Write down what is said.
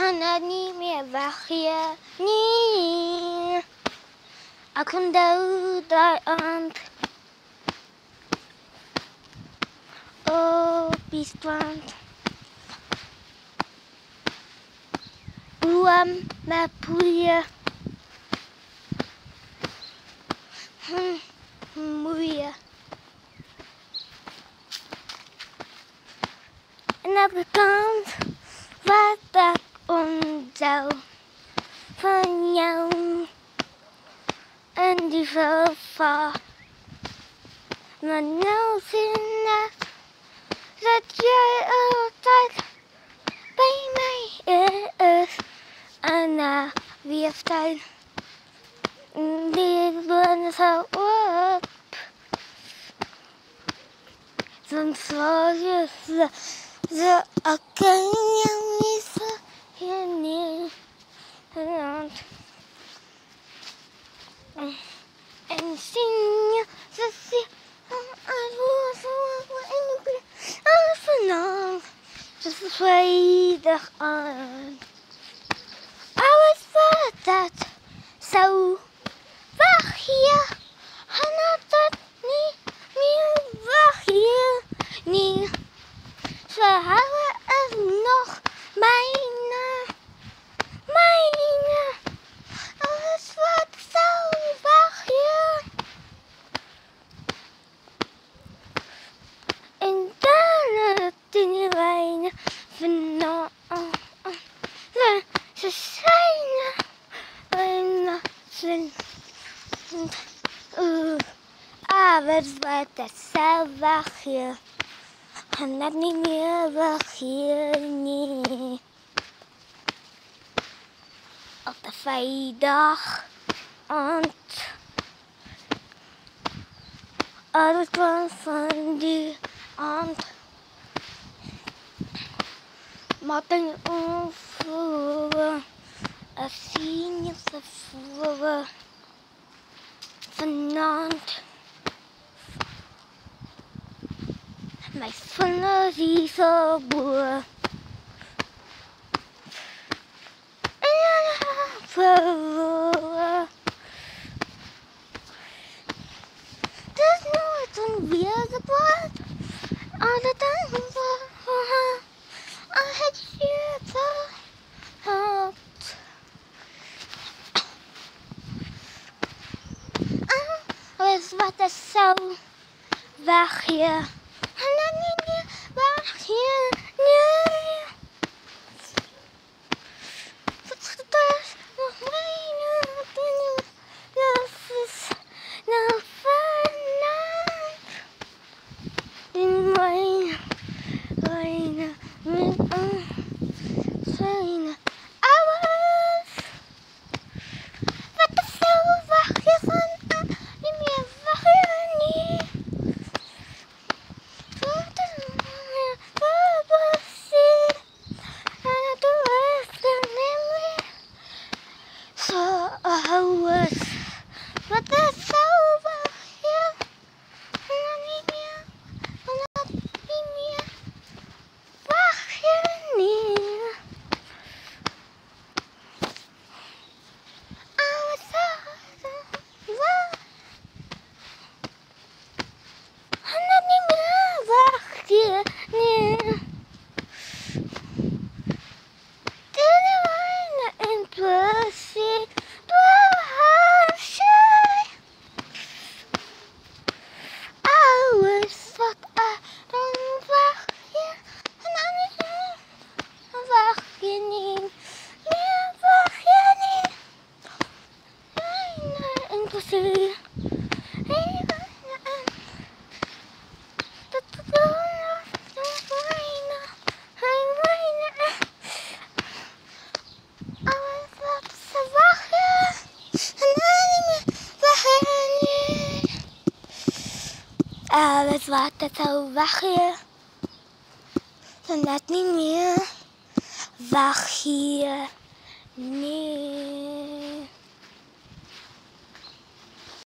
Han niet meer weg hier, nee. Ik kom dood aan op die strand. Warm met poeien. Moeie. En aan de kant wat dat onthou van jou en die verval. Maar nou zin ik dat jij altijd bij mij is. En na weer tijd die ben zo op. Soms was je zo, ik kan jou niet vergeten. En zing je, ze zie alles vanaf. Dus vredig aan. Alles wat dat zo weg hier. En dat niet meer weg hier. Nee. Ze houden het nog mijne. Alles wat zo weg hier. En dan het in je wijnen vanaf. Ze zijn bijna zin. Alles wat dat zo weg hier. En dat niet meer weg hier, nee. Op de vrijdag, want alles kwam van die hand. Maar ten onvoeren, er zien je ze voeren vanavond. Mijn volle lieve boer. Het is nooit een weergebracht. Alle dagen voor haar. Al het super hard. Alles wat er zo weg hier. En dan niet meer weg hier, nee. Wat gebeurt nog mijne binnen? Dat is nou vandaag. In mijn reine, met zijn alles. Wat er zo weg is en niet meer weg hier, nee. Wat is zo weg hier? En dan niet meer, weg hier niet. Alles weg. En dan niet meer, weg hier niet. Dit is mijn impressie. Alles wat er zo weg is, en dat niet meer weg hier, nee.